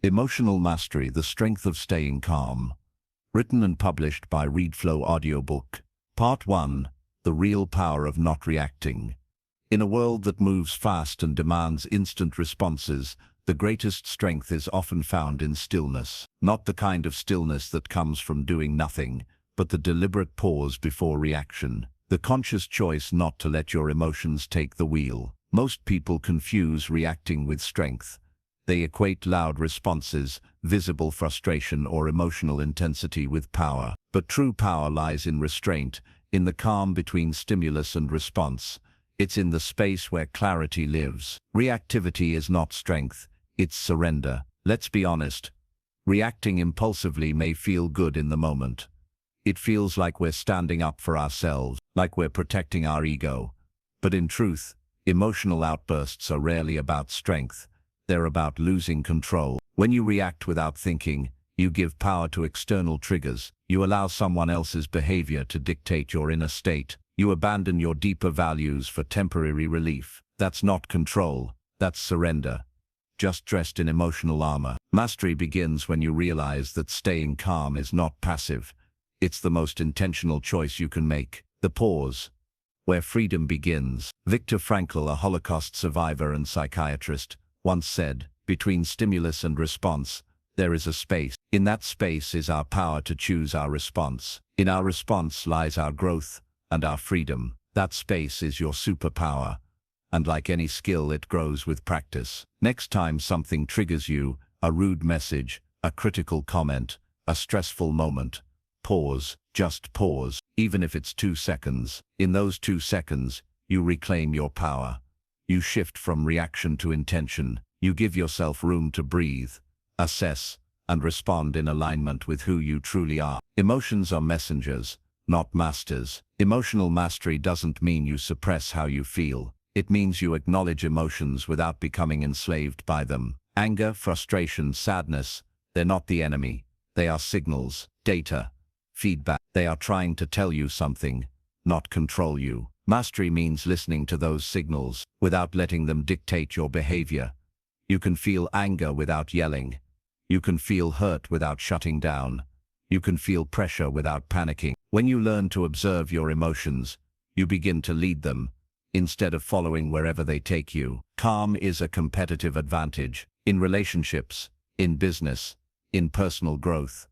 Emotional Mastery, The Strength of Staying Calm. Written and published by ReadFlow Audiobook. Part 1. The Real Power of Not Reacting. In a world that moves fast and demands instant responses, the greatest strength is often found in stillness. Not the kind of stillness that comes from doing nothing, but the deliberate pause before reaction. The conscious choice not to let your emotions take the wheel. Most people confuse reacting with strength. They equate loud responses, visible frustration, or emotional intensity with power. But true power lies in restraint, in the calm between stimulus and response. It's in the space where clarity lives. Reactivity is not strength, it's surrender. Let's be honest. Reacting impulsively may feel good in the moment. It feels like we're standing up for ourselves, like we're protecting our ego. But in truth, emotional outbursts are rarely about strength. They're about losing control. When you react without thinking, you give power to external triggers. You allow someone else's behavior to dictate your inner state. You abandon your deeper values for temporary relief. That's not control, that's surrender, just dressed in emotional armor. Mastery begins when you realize that staying calm is not passive. It's the most intentional choice you can make. The pause, where freedom begins. Viktor Frankl, a Holocaust survivor and psychiatrist, once said, "Between stimulus and response, there is a space. In that space is our power to choose our response. In our response lies our growth and our freedom. That space is your superpower. And like any skill, it grows with practice." Next time something triggers you, a rude message, a critical comment, a stressful moment, pause, just pause, even if it's 2 seconds. In those 2 seconds, you reclaim your power. You shift from reaction to intention. You give yourself room to breathe, assess, and respond in alignment with who you truly are. Emotions are messengers, not masters. Emotional mastery doesn't mean you suppress how you feel. It means you acknowledge emotions without becoming enslaved by them. Anger, frustration, sadness, they're not the enemy. They are signals, data, feedback. They are trying to tell you something, not control you. Mastery means listening to those signals without letting them dictate your behavior. You can feel anger without yelling. You can feel hurt without shutting down. You can feel pressure without panicking. When you learn to observe your emotions, you begin to lead them, instead of following wherever they take you. Calm is a competitive advantage. In relationships, in business, in personal growth.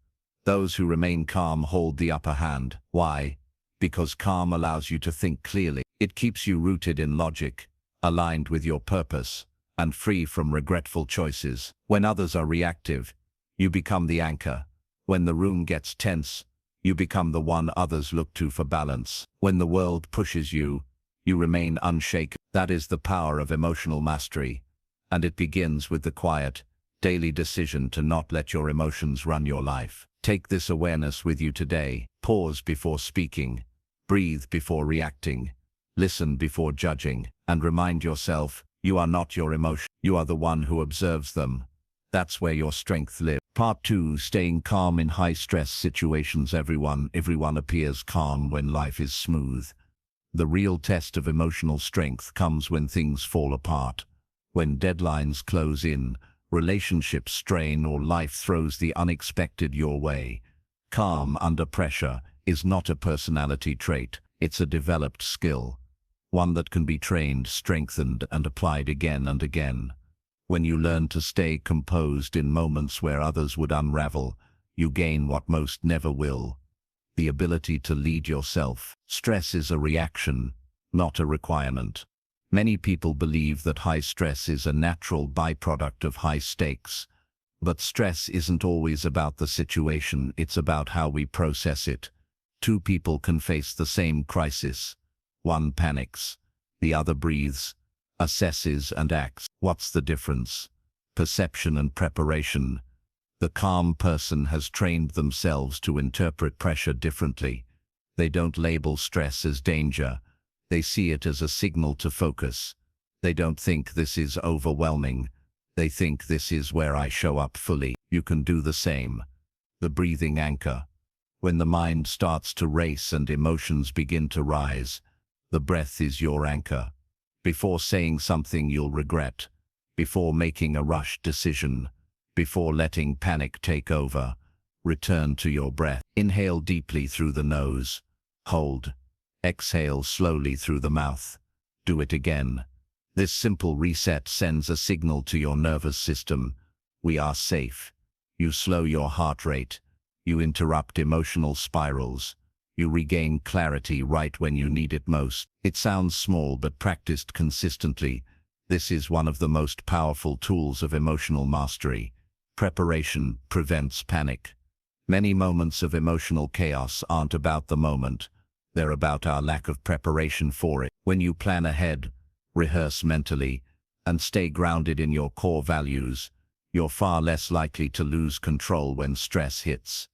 Those who remain calm hold the upper hand. Why? Because calm allows you to think clearly. It keeps you rooted in logic, aligned with your purpose, and free from regretful choices. When others are reactive, you become the anchor. When the room gets tense, you become the one others look to for balance. When the world pushes you, you remain unshakable. That is the power of emotional mastery, and it begins with the quiet, daily decision to not let your emotions run your life. Take this awareness with you today. Pause before speaking. Breathe before reacting. Listen before judging. And remind yourself, you are not your emotion. You are the one who observes them. That's where your strength lives. Part 2. Staying calm in high-stress situations. Everyone appears calm when life is smooth. The real test of emotional strength comes when things fall apart. When deadlines close in, relationships strain, or life throws the unexpected your way. Calm under pressure is not a personality trait. It's a developed skill. One that can be trained, strengthened, and applied again and again. When you learn to stay composed in moments where others would unravel, you gain what most never will: the ability to lead yourself. Stress is a reaction, not a requirement. Many people believe that high stress is a natural byproduct of high stakes. But stress isn't always about the situation, it's about how we process it. 2 people can face the same crisis. One panics, the other breathes, assesses, and acts. What's the difference? Perception and preparation. The calm person has trained themselves to interpret pressure differently. They don't label stress as danger. They see it as a signal to focus. They don't think this is overwhelming. They think this is where I show up fully. You can do the same. The breathing anchor. When the mind starts to race and emotions begin to rise, the breath is your anchor. Before saying something you'll regret, before making a rushed decision, Before letting panic take over, return to your breath. Inhale deeply through the nose. Hold. Exhale slowly through the mouth. Do it again. This simple reset sends a signal to your nervous system. We are safe. You slow your heart rate. You interrupt emotional spirals. You regain clarity right when you need it most. It sounds small, but practiced consistently, this is one of the most powerful tools of emotional mastery. Preparation prevents panic. Many moments of emotional chaos aren't about the moment. They're about our lack of preparation for it. When you plan ahead, rehearse mentally, and stay grounded in your core values, you're far less likely to lose control when stress hits.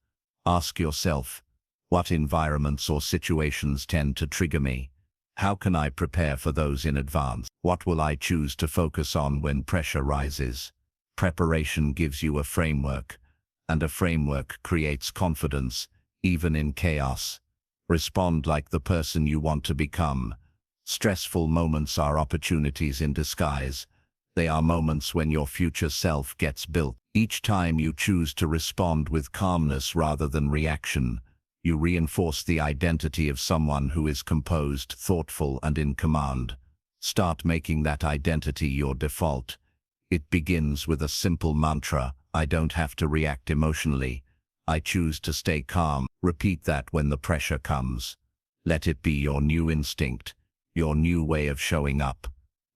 Ask yourself, what environments or situations tend to trigger me? How can I prepare for those in advance? What will I choose to focus on when pressure rises? Preparation gives you a framework, and a framework creates confidence, even in chaos. Respond like the person you want to become. Stressful moments are opportunities in disguise. They are moments when your future self gets built. Each time you choose to respond with calmness rather than reaction, you reinforce the identity of someone who is composed, thoughtful, and in command. Start making that identity your default. It begins with a simple mantra: I don't have to react emotionally. I choose to stay calm. Repeat that when the pressure comes. Let it be your new instinct, your new way of showing up.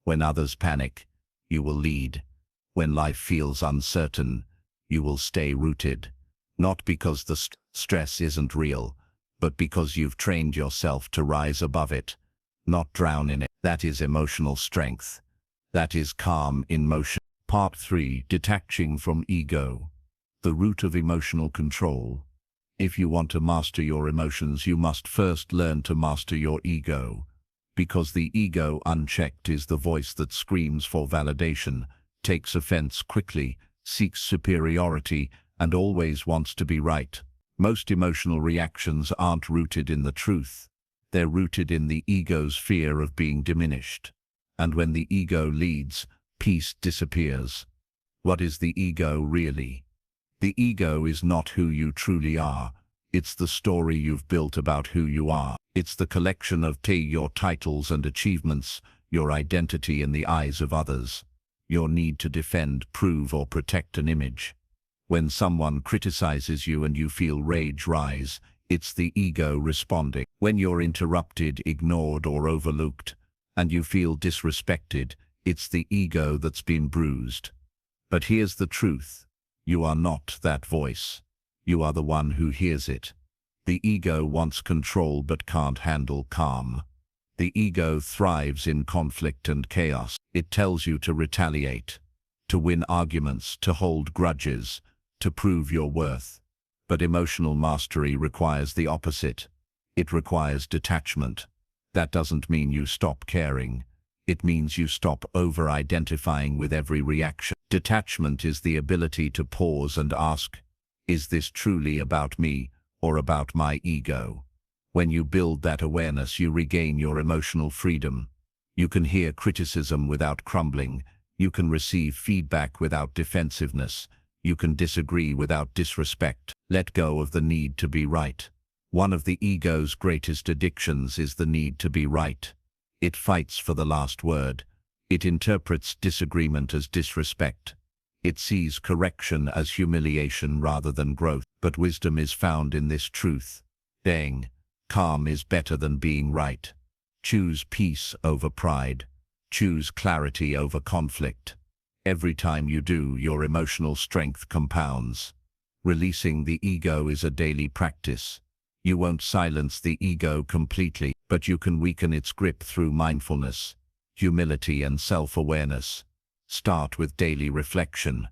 When others panic, you will lead. When life feels uncertain, you will stay rooted. Not because the stress isn't real, but because you've trained yourself to rise above it, not drown in it. That is emotional strength. That is calm in motion. Part 3. Detaching from ego. The root of emotional control. If you want to master your emotions, you must first learn to master your ego. Because the ego, unchecked, is the voice that screams for validation, takes offense quickly, seeks superiority, and always wants to be right. Most emotional reactions aren't rooted in the truth. They're rooted in the ego's fear of being diminished. And when the ego leads, peace disappears. What is the ego really? The ego is not who you truly are. It's the story you've built about who you are. It's the collection of your titles and achievements, your identity in the eyes of others, your need to defend, prove, or protect an image. When someone criticizes you and you feel rage rise, it's the ego responding. When you're interrupted, ignored, or overlooked, and you feel disrespected, it's the ego that's been bruised. But here's the truth. You are not that voice. You are the one who hears it. The ego wants control but can't handle calm. The ego thrives in conflict and chaos. It tells you to retaliate, to win arguments, to hold grudges, to prove your worth. But emotional mastery requires the opposite. It requires detachment. That doesn't mean you stop caring. It means you stop over-identifying with every reaction. Detachment is the ability to pause and ask, is this truly about me or about my ego? When you build that awareness, you regain your emotional freedom. You can hear criticism without crumbling. You can receive feedback without defensiveness. You can disagree without disrespect. Let go of the need to be right. One of the ego's greatest addictions is the need to be right. It fights for the last word. It interprets disagreement as disrespect. It sees correction as humiliation rather than growth. But wisdom is found in this truth. Staying calm is better than being right. Choose peace over pride. Choose clarity over conflict. Every time you do, your emotional strength compounds. Releasing the ego is a daily practice. You won't silence the ego completely, but you can weaken its grip through mindfulness, humility, and self-awareness. Start with daily reflection.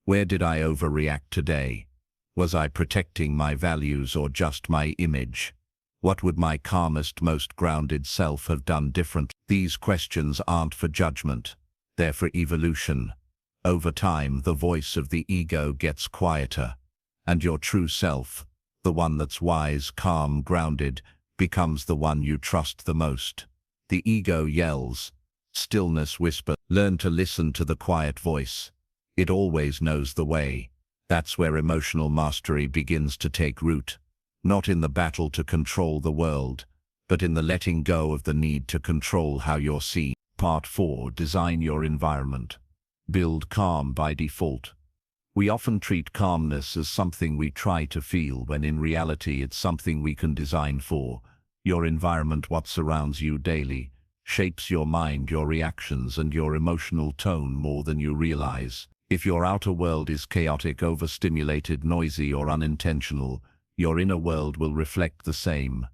Where did I overreact today? Was I protecting my values or just my image? What would my calmest, most grounded self have done different? These questions aren't for judgment. They're for evolution. Over time, the voice of the ego gets quieter, and your true self, the one that's wise, calm, grounded, becomes the one you trust the most. The ego yells. Stillness whispers. Learn to listen to the quiet voice. It always knows the way. That's where emotional mastery begins to take root. Not in the battle to control the world, but in the letting go of the need to control how you're seen. Part 4. Design your environment. Build calm by default. We often treat calmness as something we try to feel, when in reality it's something we can design for. Your environment, what surrounds you daily, shapes your mind, your reactions, and your emotional tone more than you realize. If your outer world is chaotic, overstimulated, noisy, or unintentional, your inner world will reflect the same.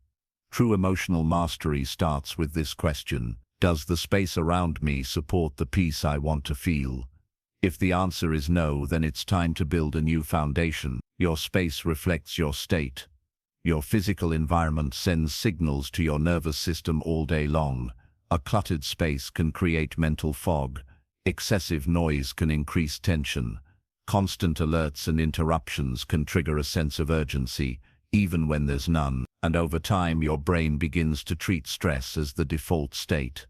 True emotional mastery starts with this question: does the space around me support the peace I want to feel? If the answer is no, then it's time to build a new foundation. Your space reflects your state. Your physical environment sends signals to your nervous system all day long. A cluttered space can create mental fog. Excessive noise can increase tension. Constant alerts and interruptions can trigger a sense of urgency, even when there's none. And over time, your brain begins to treat stress as the default state.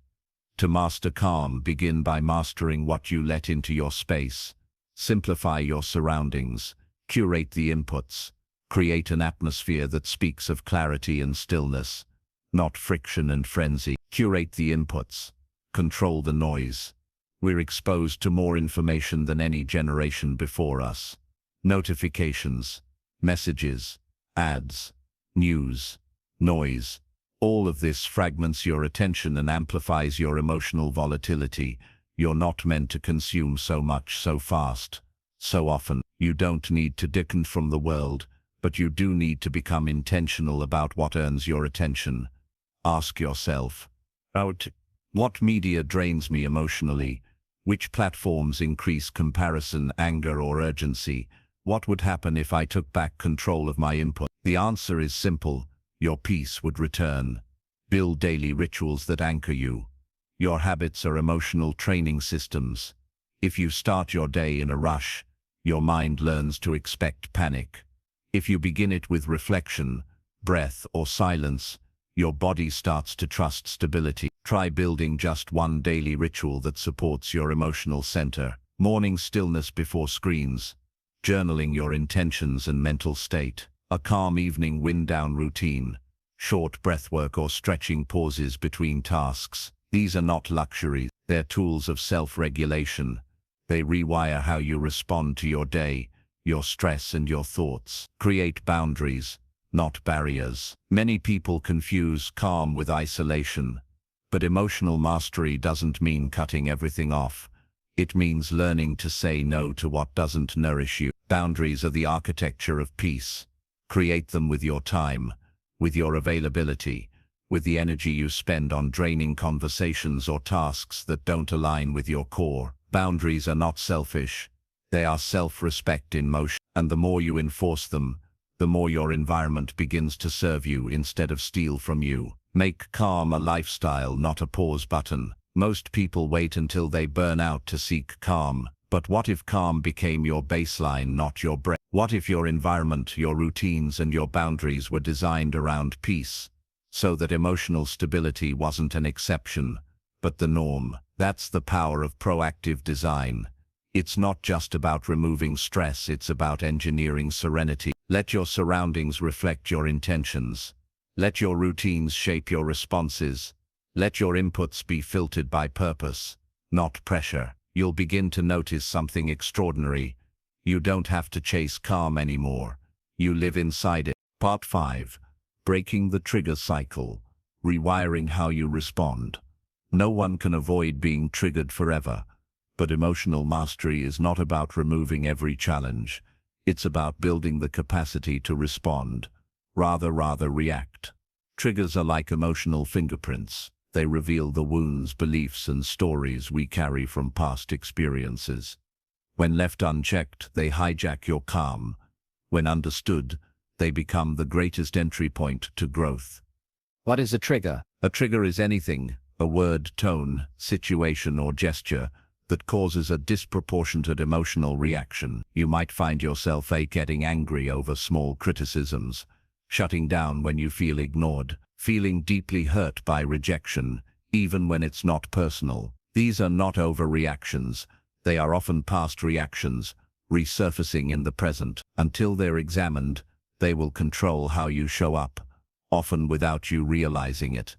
To master calm, begin by mastering what you let into your space. Simplify your surroundings. Curate the inputs. Create an atmosphere that speaks of clarity and stillness, not friction and frenzy. Curate the inputs. Control the noise. We're exposed to more information than any generation before us. Notifications, messages, ads, news, noise. All of this fragments your attention and amplifies your emotional volatility. You're not meant to consume so much so fast, so often. You don't need to disconnect from the world, but you do need to become intentional about what earns your attention. Ask yourself, what media drains me emotionally? Which platforms increase comparison, anger, or urgency? What would happen if I took back control of my input? The answer is simple: your peace would return. Build daily rituals that anchor you. Your habits are emotional training systems. If you start your day in a rush, your mind learns to expect panic. If you begin it with reflection, breath, or silence, your body starts to trust stability. Try building just one daily ritual that supports your emotional center. Morning stillness before screens. Journaling your intentions and mental state. A calm evening wind-down routine. Short breathwork or stretching pauses between tasks. These are not luxuries. They're tools of self-regulation. They rewire how you respond to your day, your stress, and your thoughts. Create boundaries, not barriers. Many people confuse calm with isolation, but emotional mastery doesn't mean cutting everything off. It means learning to say no to what doesn't nourish you. Boundaries are the architecture of peace. Create them with your time, with your availability, with the energy you spend on draining conversations or tasks that don't align with your core. Boundaries are not selfish. They are self-respect in motion. And the more you enforce them, the more your environment begins to serve you instead of steal from you. Make calm a lifestyle, not a pause button. Most people wait until they burn out to seek calm. But what if calm became your baseline, not your break? What if your environment, your routines, and your boundaries were designed around peace, so that emotional stability wasn't an exception, but the norm? That's the power of proactive design. It's not just about removing stress, it's about engineering serenity. Let your surroundings reflect your intentions. Let your routines shape your responses. Let your inputs be filtered by purpose, not pressure. You'll begin to notice something extraordinary. You don't have to chase calm anymore. You live inside it. Part 5. Breaking the trigger cycle. Rewiring how you respond. No one can avoid being triggered forever, but emotional mastery is not about removing every challenge. It's about building the capacity to respond, rather react. Triggers are like emotional fingerprints. They reveal the wounds, beliefs, and stories we carry from past experiences. When left unchecked, they hijack your calm. When understood, they become the greatest entry point to growth. What is a trigger? A trigger is anything, a word, tone, situation, or gesture, that causes a disproportionate emotional reaction. You might find yourself getting angry over small criticisms, shutting down when you feel ignored, feeling deeply hurt by rejection, even when it's not personal. These are not overreactions. They are often past reactions, resurfacing in the present. Until they're examined, they will control how you show up, often without you realizing it.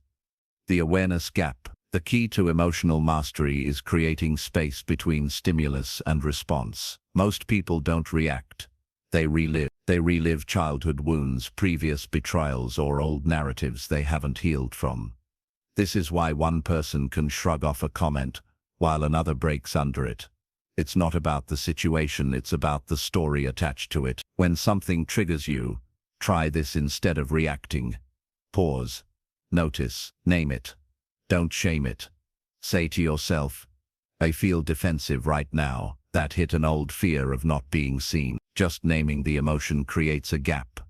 The awareness gap. The key to emotional mastery is creating space between stimulus and response. Most people don't react. They relive. They relive childhood wounds, previous betrayals, or old narratives they haven't healed from. This is why one person can shrug off a comment, while another breaks under it. It's not about the situation, it's about the story attached to it. When something triggers you, try this instead of reacting. Pause. Notice. Name it. Don't shame it. Say to yourself, I feel defensive right now. That hit an old fear of not being seen. Just naming the emotion creates a gap.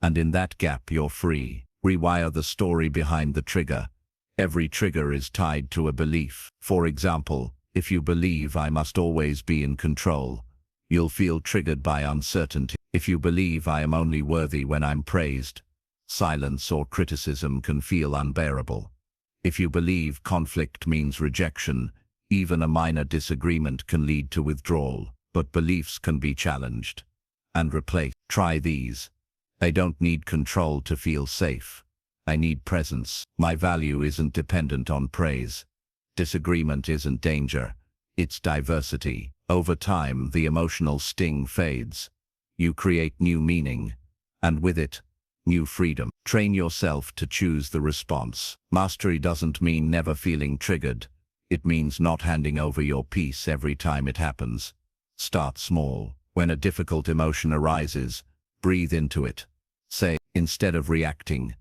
And in that gap you're free. Rewire the story behind the trigger. Every trigger is tied to a belief. For example, if you believe I must always be in control, you'll feel triggered by uncertainty. If you believe I am only worthy when I'm praised, silence or criticism can feel unbearable. If you believe conflict means rejection, even a minor disagreement can lead to withdrawal. But beliefs can be challenged and replaced. Try these. I don't need control to feel safe. I need presence. My value isn't dependent on praise. Disagreement isn't danger, it's diversity. Over time, the emotional sting fades. You create new meaning, and with it, new freedom. Train yourself to choose the response. Mastery doesn't mean never feeling triggered. It means not handing over your peace every time it happens. Start small. When a difficult emotion arises, breathe into it. Say, instead of reacting,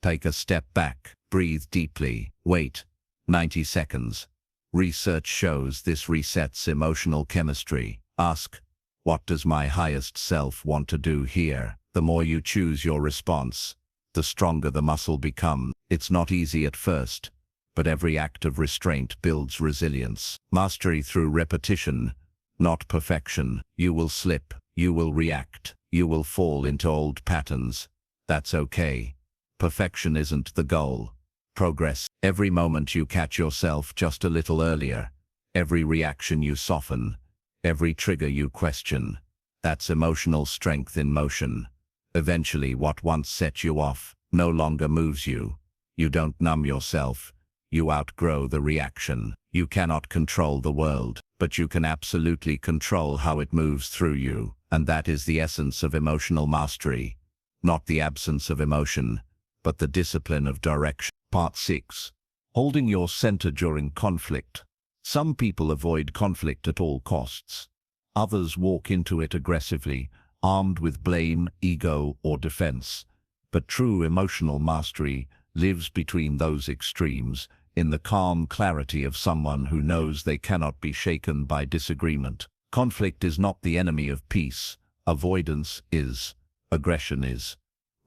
take a step back. Breathe deeply. Wait 90 seconds. Research shows this resets emotional chemistry. Ask, what does my highest self want to do here? The more you choose your response, the stronger the muscle becomes. It's not easy at first, but every act of restraint builds resilience. Mastery through repetition, not perfection. You will slip, you will react, you will fall into old patterns. That's okay. Perfection isn't the goal. Progress. Every moment you catch yourself just a little earlier, every reaction you soften, every trigger you question, that's emotional strength in motion. Eventually, what once set you off no longer moves you. You don't numb yourself. You outgrow the reaction. You cannot control the world, but you can absolutely control how it moves through you. And that is the essence of emotional mastery. Not the absence of emotion, but the discipline of direction. Part 6. Holding your center during conflict. Some people avoid conflict at all costs. Others walk into it aggressively, armed with blame, ego, or defense. But true emotional mastery lives between those extremes, in the calm clarity of someone who knows they cannot be shaken by disagreement. Conflict is not the enemy of peace. Avoidance is. Aggression is.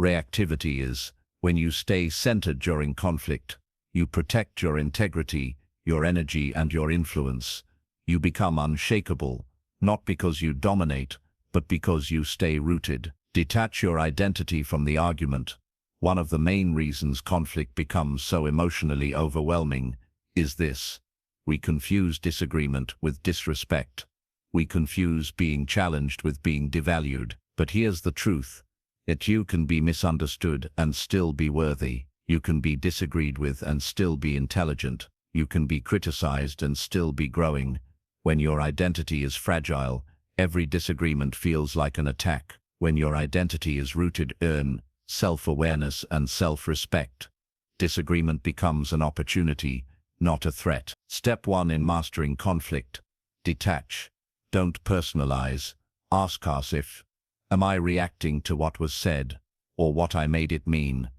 Reactivity is. When you stay centered during conflict, you protect your integrity, your energy, and your influence. You become unshakable, not because you dominate, but because you stay rooted. Detach your identity from the argument. One of the main reasons conflict becomes so emotionally overwhelming is this. We confuse disagreement with disrespect. We confuse being challenged with being devalued. But here's the truth. That you can be misunderstood and still be worthy. You can be disagreed with and still be intelligent. You can be criticized and still be growing. When your identity is fragile, every disagreement feels like an attack. When your identity is rooted in self-awareness and self-respect, disagreement becomes an opportunity, not a threat. Step 1 in mastering conflict. Detach. Don't personalize. Ask if, am I reacting to what was said, or what I made it mean?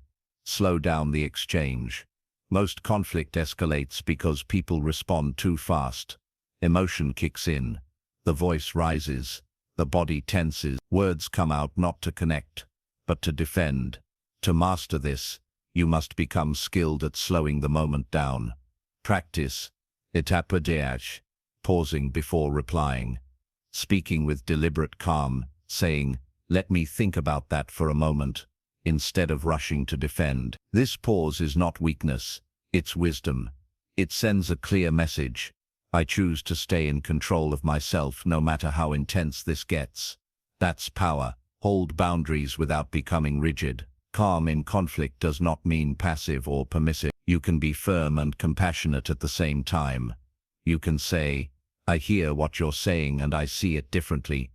Slow down the exchange. Most conflict escalates because people respond too fast. Emotion kicks in. The voice rises. The body tenses. Words come out not to connect, but to defend. To master this, you must become skilled at slowing the moment down. Practice. Detaching. Pausing before replying. Speaking with deliberate calm, saying, let me think about that for a moment, instead of rushing to defend. This pause is not weakness, it's wisdom. It sends a clear message. I choose to stay in control of myself no matter how intense this gets. That's power. Hold boundaries without becoming rigid. Calm in conflict does not mean passive or permissive. You can be firm and compassionate at the same time. You can say, I hear what you're saying and I see it differently.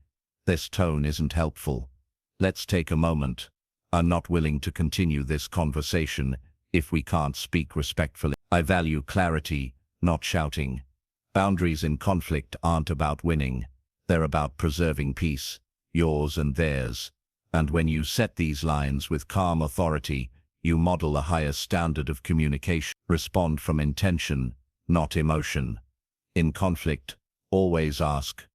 This tone isn't helpful. Let's take a moment. I'm not willing to continue this conversation if we can't speak respectfully. I value clarity, not shouting. Boundaries in conflict aren't about winning. They're about preserving peace, yours and theirs. And when you set these lines with calm authority, you model a higher standard of communication. Respond from intention, not emotion. In conflict, always ask,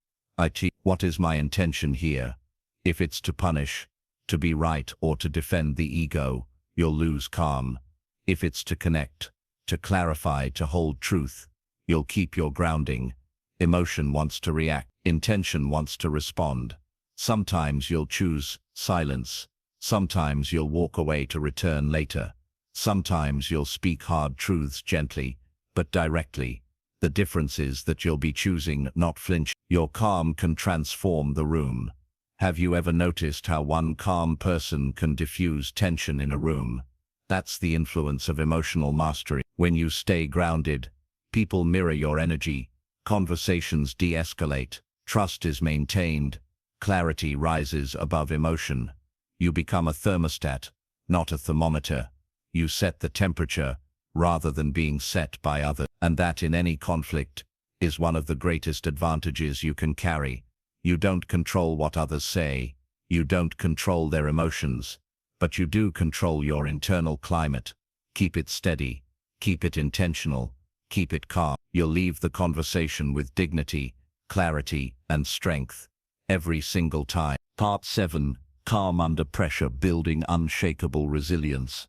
what is my intention here? If it's to punish, to be right, or to defend the ego, you'll lose calm. If it's to connect, to clarify, to hold truth, you'll keep your grounding. Emotion wants to react. Intention wants to respond. Sometimes you'll choose silence. Sometimes you'll walk away to return later. Sometimes you'll speak hard truths gently, but directly. The difference is that you'll be choosing, not flinch. Your calm can transform the room. Have you ever noticed how one calm person can diffuse tension in a room? That's the influence of emotional mastery. When you stay grounded, people mirror your energy, conversations de-escalate, trust is maintained, clarity rises above emotion. You become a thermostat, not a thermometer. You set the temperature, rather than being set by others. And that in any conflict is one of the greatest advantages you can carry. You don't control what others say, you don't control their emotions, but you do control your internal climate. Keep it steady, keep it intentional, keep it calm. You'll leave the conversation with dignity, clarity, and strength every single time. Part 7. Calm under pressure, building unshakable resilience.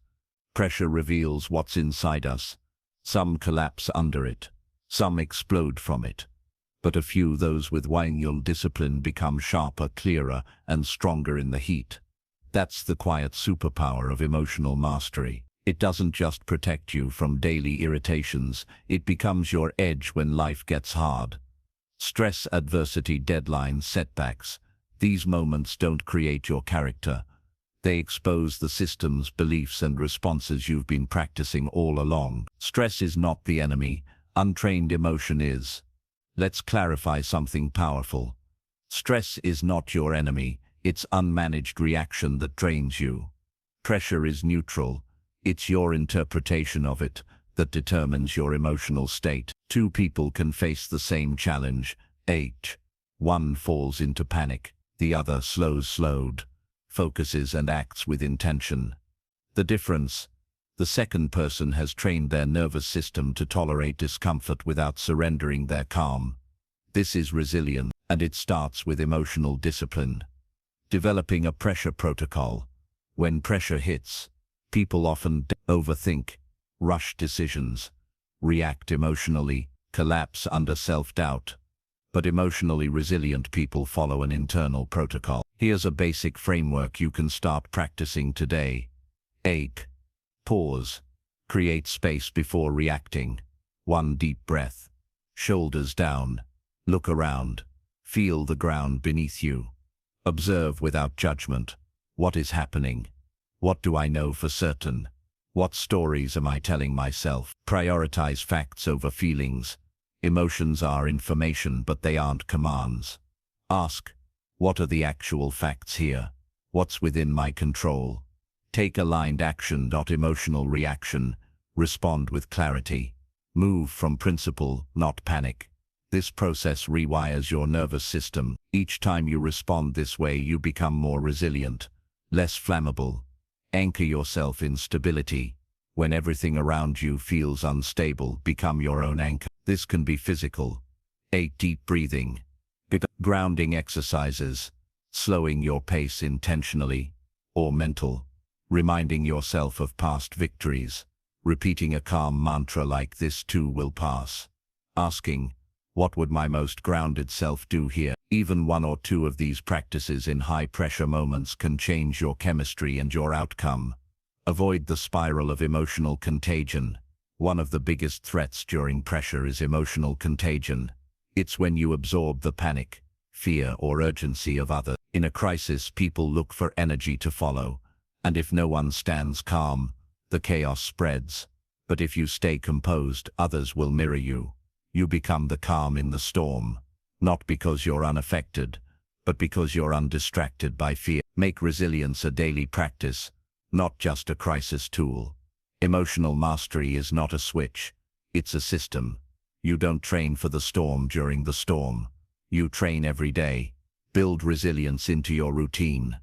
Pressure reveals what's inside us. Some collapse under it, some explode from it. But a few, those with Wang discipline, become sharper, clearer, and stronger in the heat. That's the quiet superpower of emotional mastery. It doesn't just protect you from daily irritations, it becomes your edge when life gets hard. Stress, adversity, deadlines, setbacks. These moments don't create your character. They expose the systems, beliefs, and responses you've been practicing all along. Stress is not the enemy, untrained emotion is. Let's clarify something powerful. Stress is not your enemy, it's unmanaged reaction that drains you. Pressure is neutral, it's your interpretation of it that determines your emotional state. Two people can face the same challenge. One falls into panic, the other slowed, focuses and acts with intention. The difference: the second person has trained their nervous system to tolerate discomfort without surrendering their calm. This is resilience, and it starts with emotional discipline. Developing a pressure protocol. When pressure hits, people often overthink, rush decisions, react emotionally, collapse under self-doubt. But emotionally resilient people follow an internal protocol. Here's a basic framework you can start practicing today. Pause. Create space before reacting. 1 deep breath. Shoulders down. Look around. Feel the ground beneath you. Observe without judgment. What is happening? What do I know for certain? What stories am I telling myself? Prioritize facts over feelings. Emotions are information, but they aren't commands. Ask, what are the actual facts here? What's within my control? Take aligned action, not emotional reaction. Respond with clarity. Move from principle, not panic. This process rewires your nervous system. Each time you respond this way, you become more resilient, less flammable. Anchor yourself in stability. When everything around you feels unstable, become your own anchor. This can be physical. Deep breathing. Grounding exercises. Slowing your pace intentionally. Or mental. Reminding yourself of past victories. Repeating a calm mantra like "this too will pass." Asking, what would my most grounded self do here? Even 1 or 2 of these practices in high-pressure moments can change your chemistry and your outcome. Avoid the spiral of emotional contagion. One of the biggest threats during pressure is emotional contagion. It's when you absorb the panic, fear, or urgency of others. In a crisis, people look for energy to follow, and if no one stands calm, the chaos spreads. But if you stay composed, others will mirror you. You become the calm in the storm, not because you're unaffected, but because you're undistracted by fear. Make resilience a daily practice, not just a crisis tool. Emotional mastery is not a switch, it's a system. You don't train for the storm during the storm. You train every day. Build resilience into your routine.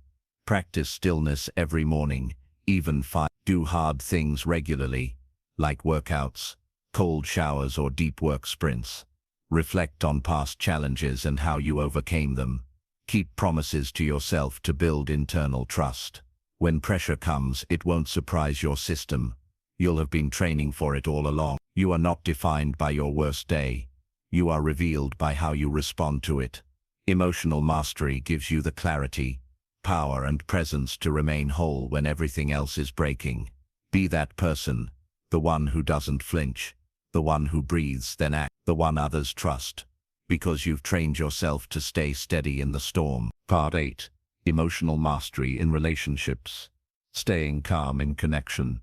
Practice stillness every morning, even do hard things regularly, like workouts, cold showers, or deep work sprints. Reflect on past challenges and how you overcame them. Keep promises to yourself to build internal trust. When pressure comes, it won't surprise your system. You'll have been training for it all along. You are not defined by your worst day. You are revealed by how you respond to it. Emotional mastery gives you the clarity, power, and presence to remain whole when everything else is breaking. Be that person, the one who doesn't flinch, the one who breathes then acts, the one others trust, because you've trained yourself to stay steady in the storm. Part 8. Emotional mastery in relationships. Staying calm in connection.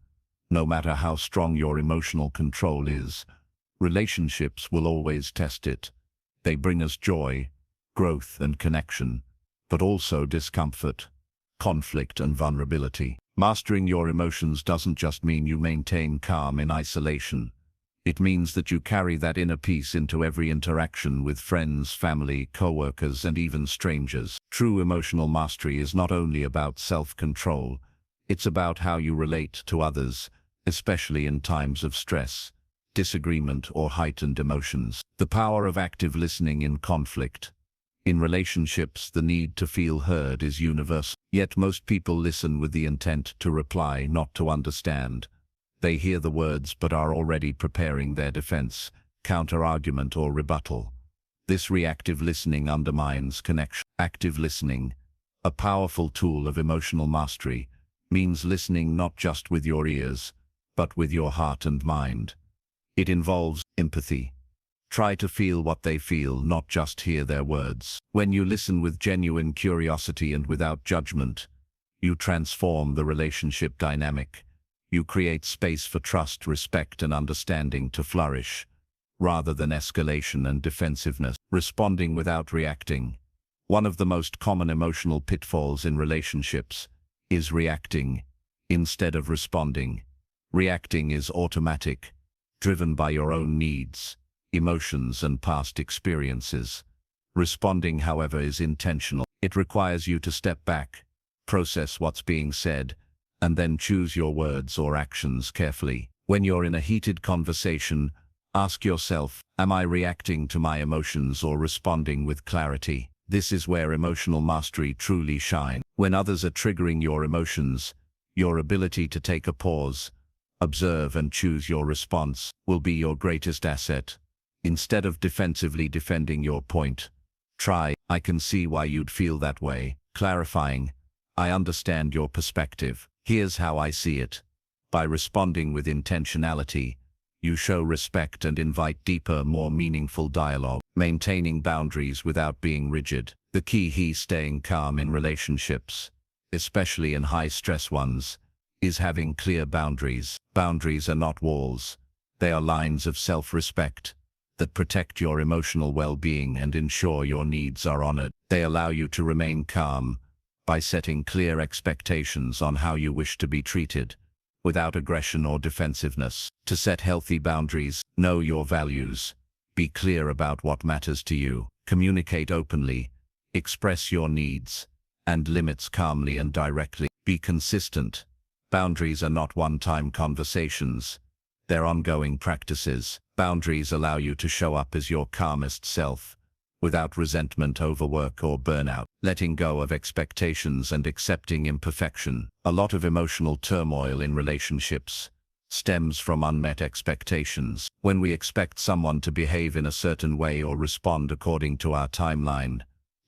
No matter how strong your emotional control is, relationships will always test it. They bring us joy, growth, and connection, but also discomfort, conflict, and vulnerability. Mastering your emotions doesn't just mean you maintain calm in isolation. It means that you carry that inner peace into every interaction with friends, family, co-workers, and even strangers. True emotional mastery is not only about self-control, it's about how you relate to others, especially in times of stress, disagreement, or heightened emotions. The power of active listening in conflict. In relationships, the need to feel heard is universal. Yet most people listen with the intent to reply, not to understand. They hear the words but are already preparing their defense, counter-argument, or rebuttal. This reactive listening undermines connection. Active listening, a powerful tool of emotional mastery, means listening not just with your ears, but with your heart and mind. It involves empathy. Try to feel what they feel, not just hear their words. When you listen with genuine curiosity and without judgment, you transform the relationship dynamic. You create space for trust, respect, and understanding to flourish, rather than escalation and defensiveness. Responding without reacting. One of the most common emotional pitfalls in relationships is reacting instead of responding. Reacting is automatic, driven by your own needs, emotions, and past experiences. Responding, however, is intentional. It requires you to step back, process what's being said, and then choose your words or actions carefully. When you're in a heated conversation, ask yourself, am I reacting to my emotions or responding with clarity? This is where emotional mastery truly shines. When others are triggering your emotions, your ability to take a pause, observe, and choose your response will be your greatest asset. Instead of defensively defending your point, try, I can see why you'd feel that way. Clarifying, I understand your perspective. Here's how I see it. By responding with intentionality, you show respect and invite deeper, more meaningful dialogue. Maintaining boundaries without being rigid. The key is staying calm in relationships, especially in high-stress ones, is having clear boundaries. Boundaries are not walls. They are lines of self-respect that protect your emotional well-being and ensure your needs are honored. They allow you to remain calm by setting clear expectations on how you wish to be treated, without aggression or defensiveness. To set healthy boundaries, know your values. Be clear about what matters to you. Communicate openly. Express your needs and limits calmly and directly. Be consistent. Boundaries are not one-time conversations. They're ongoing practices. Boundaries allow you to show up as your calmest self, without resentment, overwork, or burnout. Letting go of expectations and accepting imperfection. A lot of emotional turmoil in relationships stems from unmet expectations. When we expect someone to behave in a certain way or respond according to our timeline,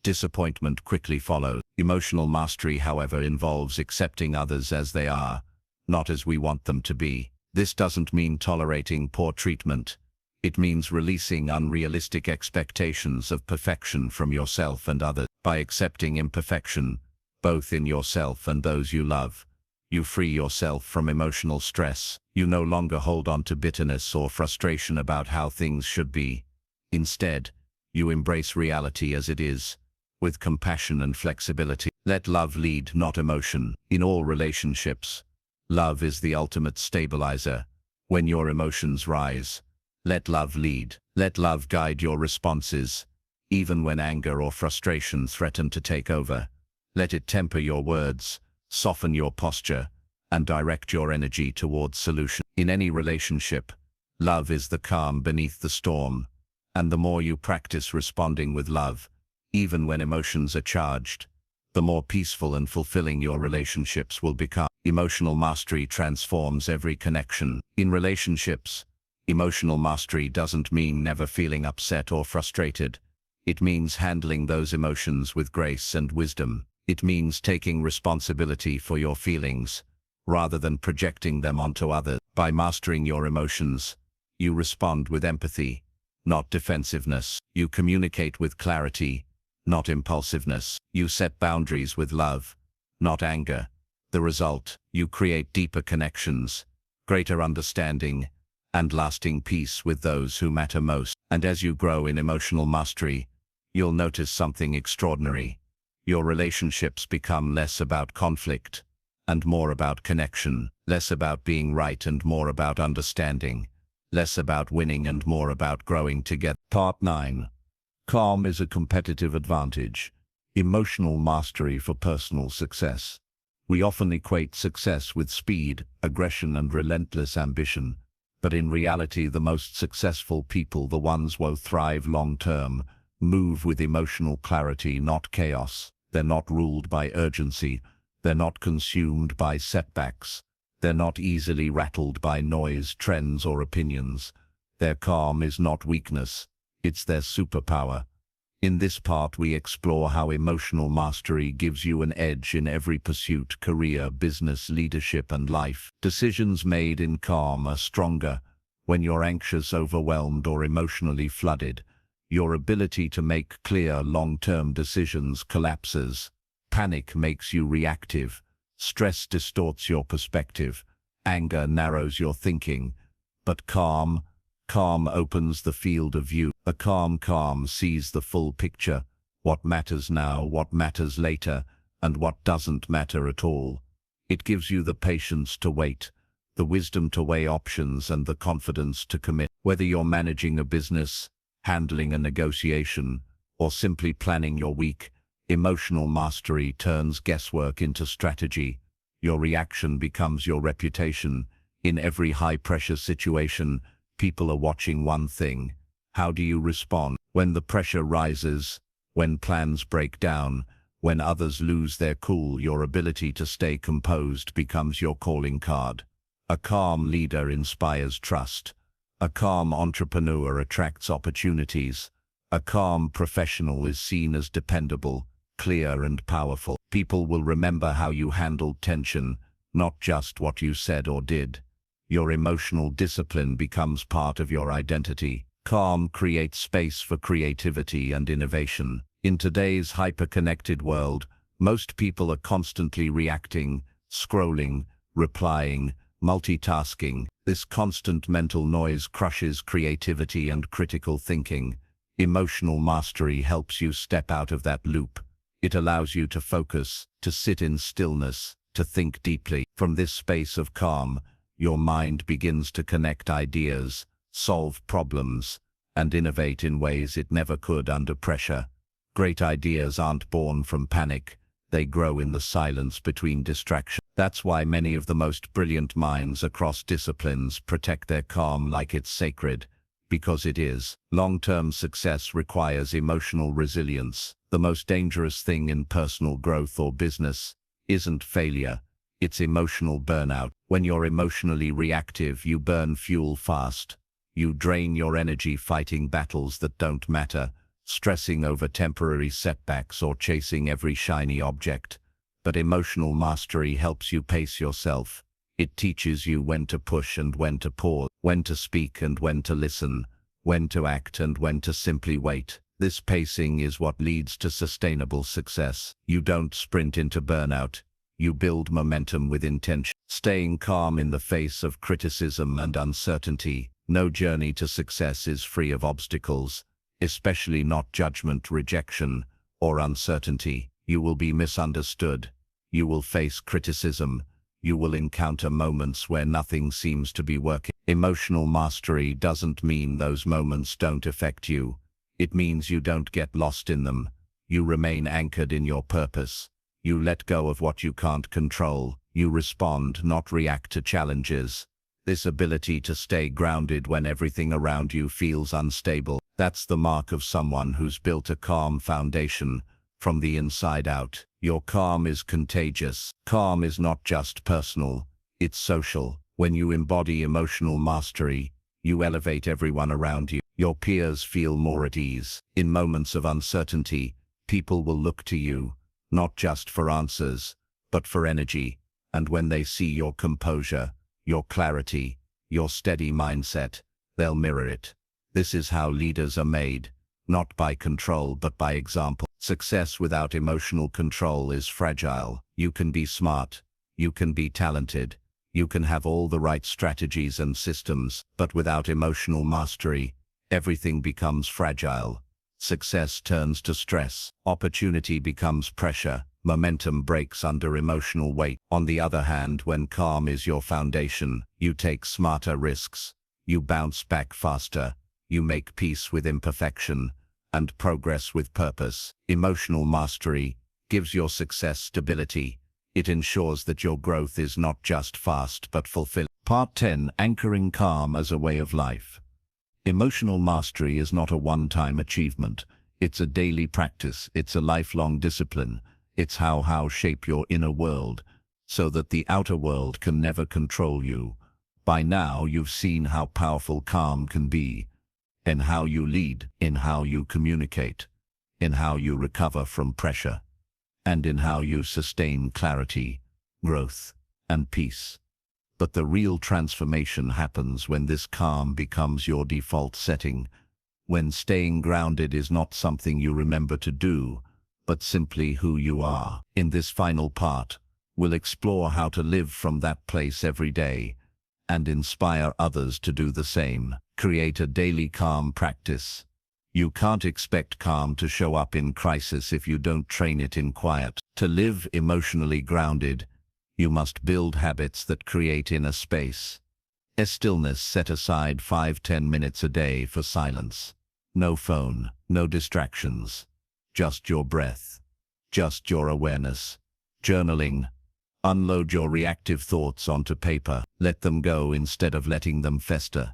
disappointment quickly follows. Emotional mastery, however, involves accepting others as they are, not as we want them to be. This doesn't mean tolerating poor treatment. It means releasing unrealistic expectations of perfection from yourself and others. By accepting imperfection, both in yourself and those you love, you free yourself from emotional stress. You no longer hold on to bitterness or frustration about how things should be. Instead, you embrace reality as it is, with compassion and flexibility. Let love lead, not emotion. In all relationships, love is the ultimate stabilizer. When your emotions rise, let love lead. Let love guide your responses, even when anger or frustration threaten to take over. Let it temper your words, soften your posture, and direct your energy towards solution. In any relationship, love is the calm beneath the storm, and the more you practice responding with love, even when emotions are charged, the more peaceful and fulfilling your relationships will become. Emotional mastery transforms every connection. In relationships, emotional mastery doesn't mean never feeling upset or frustrated. It means handling those emotions with grace and wisdom. It means taking responsibility for your feelings, rather than projecting them onto others. By mastering your emotions, you respond with empathy, not defensiveness. You communicate with clarity, not impulsiveness. You set boundaries with love, not anger. The result, you create deeper connections, greater understanding, and lasting peace with those who matter most. And as you grow in emotional mastery, you'll notice something extraordinary. Your relationships become less about conflict and more about connection, less about being right and more about understanding, less about winning and more about growing together. Part 9. Calm is a competitive advantage. Emotional mastery for personal success. We often equate success with speed, aggression, and relentless ambition. But in reality, the most successful people, the ones who thrive long-term, move with emotional clarity, not chaos. They're not ruled by urgency. They're not consumed by setbacks. They're not easily rattled by noise, trends, or opinions. Their calm is not weakness. It's their superpower. In this part, we explore how emotional mastery gives you an edge in every pursuit, career, business, leadership, and life. Decisions made in calm are stronger. When you're anxious, overwhelmed, or emotionally flooded, your ability to make clear, long-term decisions collapses. Panic makes you reactive. Stress distorts your perspective. Anger narrows your thinking. But calm opens the field of view. A calm sees the full picture, what matters now, what matters later, and what doesn't matter at all. It gives you the patience to wait, the wisdom to weigh options, and the confidence to commit. Whether you're managing a business, handling a negotiation, or simply planning your week, emotional mastery turns guesswork into strategy. Your reaction becomes your reputation. In every high-pressure situation, people are watching one thing. How do you respond? When the pressure rises, when plans break down, when others lose their cool, your ability to stay composed becomes your calling card. A calm leader inspires trust. A calm entrepreneur attracts opportunities. A calm professional is seen as dependable, clear, and powerful. People will remember how you handled tension, not just what you said or did. Your emotional discipline becomes part of your identity. Calm creates space for creativity and innovation. In today's hyper-connected world, most people are constantly reacting, scrolling, replying, multitasking. This constant mental noise crushes creativity and critical thinking. Emotional mastery helps you step out of that loop. It allows you to focus, to sit in stillness, to think deeply. From this space of calm, your mind begins to connect ideas, solve problems, and innovate in ways it never could under pressure. Great ideas aren't born from panic. They grow in the silence between distractions. That's why many of the most brilliant minds across disciplines protect their calm like it's sacred, because it is. Long-term success requires emotional resilience. The most dangerous thing in personal growth or business isn't failure. It's emotional burnout. When you're emotionally reactive, you burn fuel fast. You drain your energy fighting battles that don't matter, stressing over temporary setbacks or chasing every shiny object. But emotional mastery helps you pace yourself. It teaches you when to push and when to pause, when to speak and when to listen, when to act and when to simply wait. This pacing is what leads to sustainable success. You don't sprint into burnout. You build momentum with intention. Staying calm in the face of criticism and uncertainty. No journey to success is free of obstacles, especially not judgment, rejection, or uncertainty. You will be misunderstood. You will face criticism. You will encounter moments where nothing seems to be working. Emotional mastery doesn't mean those moments don't affect you. It means you don't get lost in them. You remain anchored in your purpose. You let go of what you can't control. You respond, not react to challenges. This ability to stay grounded when everything around you feels unstable, that's the mark of someone who's built a calm foundation from the inside out. Your calm is contagious. Calm is not just personal, it's social. When you embody emotional mastery, you elevate everyone around you. Your peers feel more at ease. In moments of uncertainty, people will look to you, not just for answers, but for energy. And when they see your composure, your clarity, your steady mindset, they'll mirror it. This is how leaders are made, not by control but by example. Success without emotional control is fragile. You can be smart, you can be talented, you can have all the right strategies and systems, but without emotional mastery, everything becomes fragile. Success turns to stress, opportunity becomes pressure, momentum breaks under emotional weight. On the other hand, when calm is your foundation, you take smarter risks, you bounce back faster, you make peace with imperfection, and progress with purpose. Emotional mastery gives your success stability. It ensures that your growth is not just fast but fulfilling. Part 10. Anchoring calm as a way of life. Emotional mastery is not a one-time achievement. It's a daily practice. It's a lifelong discipline. It's how shape your inner world so that the outer world can never control you. By now, you've seen how powerful calm can be. In how you lead, in how you communicate, in how you recover from pressure, and in how you sustain clarity, growth, and peace. But the real transformation happens when this calm becomes your default setting, when staying grounded is not something you remember to do, but simply who you are. In this final part, we'll explore how to live from that place every day, and inspire others to do the same. Create a daily calm practice. You can't expect calm to show up in crisis if you don't train it in quiet. To live emotionally grounded, you must build habits that create inner space. Stillness. Set aside 5-10 minutes a day for silence. No phone, no distractions. Just your breath. Just your awareness. Journaling. Unload your reactive thoughts onto paper. Let them go instead of letting them fester.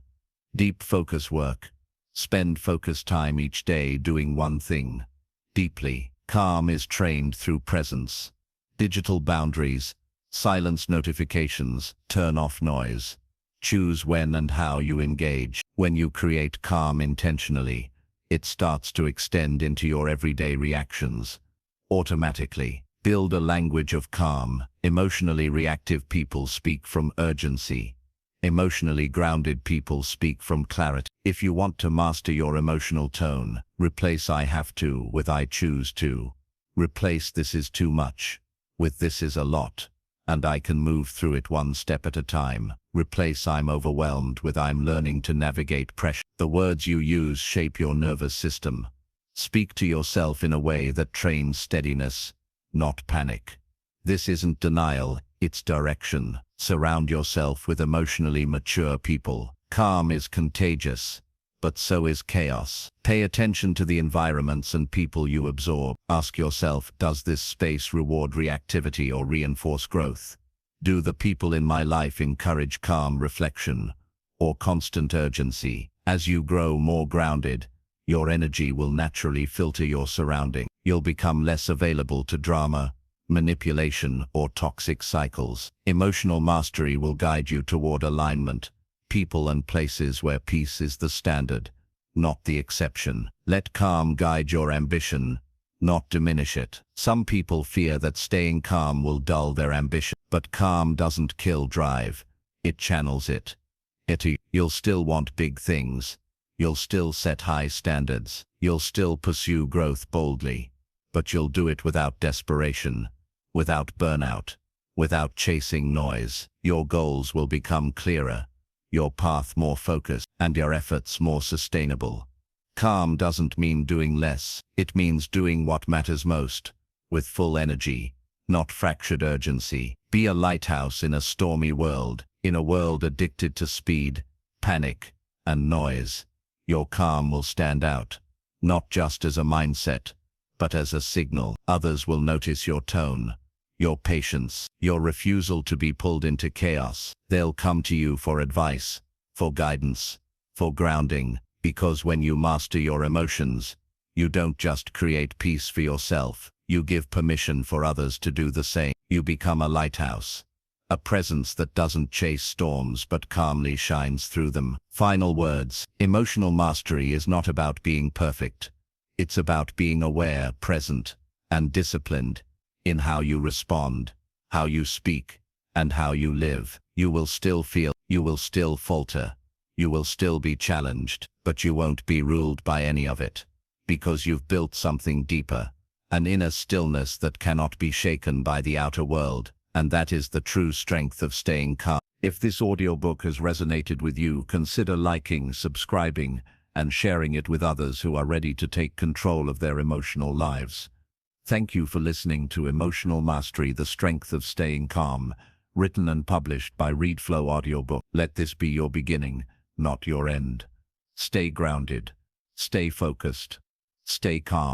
Deep focus work. Spend focused time each day doing one thing. Deeply. Calm is trained through presence. Digital boundaries. Silence notifications. Turn off noise. Choose when and how you engage. When you create calm intentionally, it starts to extend into your everyday reactions. Automatically. Build a language of calm. Emotionally reactive people speak from urgency. Emotionally grounded people speak from clarity. If you want to master your emotional tone, replace "I have to" with "I choose to." Replace "this is too much" with "this is a lot, and I can move through it one step at a time." Replace "I'm overwhelmed" with "I'm learning to navigate pressure." The words you use shape your nervous system. Speak to yourself in a way that trains steadiness, not panic. This isn't denial, it's direction. Surround yourself with emotionally mature people. Calm is contagious, but so is chaos. Pay attention to the environments and people you absorb. Ask yourself, does this space reward reactivity or reinforce growth? Do the people in my life encourage calm reflection or constant urgency? As you grow more grounded, your energy will naturally filter your surrounding. You'll become less available to drama, manipulation, or toxic cycles. Emotional mastery will guide you toward alignment, people and places where peace is the standard, not the exception. Let calm guide your ambition, not diminish it. Some people fear that staying calm will dull their ambition, but calm doesn't kill drive, it channels it. You'll still want big things. You'll still set high standards. You'll still pursue growth boldly. But you'll do it without desperation, without burnout, without chasing noise. Your goals will become clearer, your path more focused, and your efforts more sustainable. Calm doesn't mean doing less. It means doing what matters most, with full energy, not fractured urgency. Be a lighthouse in a stormy world, in a world addicted to speed, panic, and noise. Your calm will stand out, not just as a mindset, but as a signal. Others will notice your tone, your patience, your refusal to be pulled into chaos. They'll come to you for advice, for guidance, for grounding, because when you master your emotions, you don't just create peace for yourself, you give permission for others to do the same. You become a lighthouse, a presence that doesn't chase storms but calmly shines through them. Final words. Emotional mastery is not about being perfect. It's about being aware, present, and disciplined in how you respond, how you speak, and how you live. You will still feel, you will still falter, you will still be challenged, but you won't be ruled by any of it, because you've built something deeper, an inner stillness that cannot be shaken by the outer world, and that is the true strength of staying calm. If this audiobook has resonated with you, consider liking, subscribing, and sharing it with others who are ready to take control of their emotional lives. Thank you for listening to Emotional Mastery, The Strength of Staying Calm, written and published by ReadFlow Audiobook. Let this be your beginning, not your end. Stay grounded, stay focused, stay calm.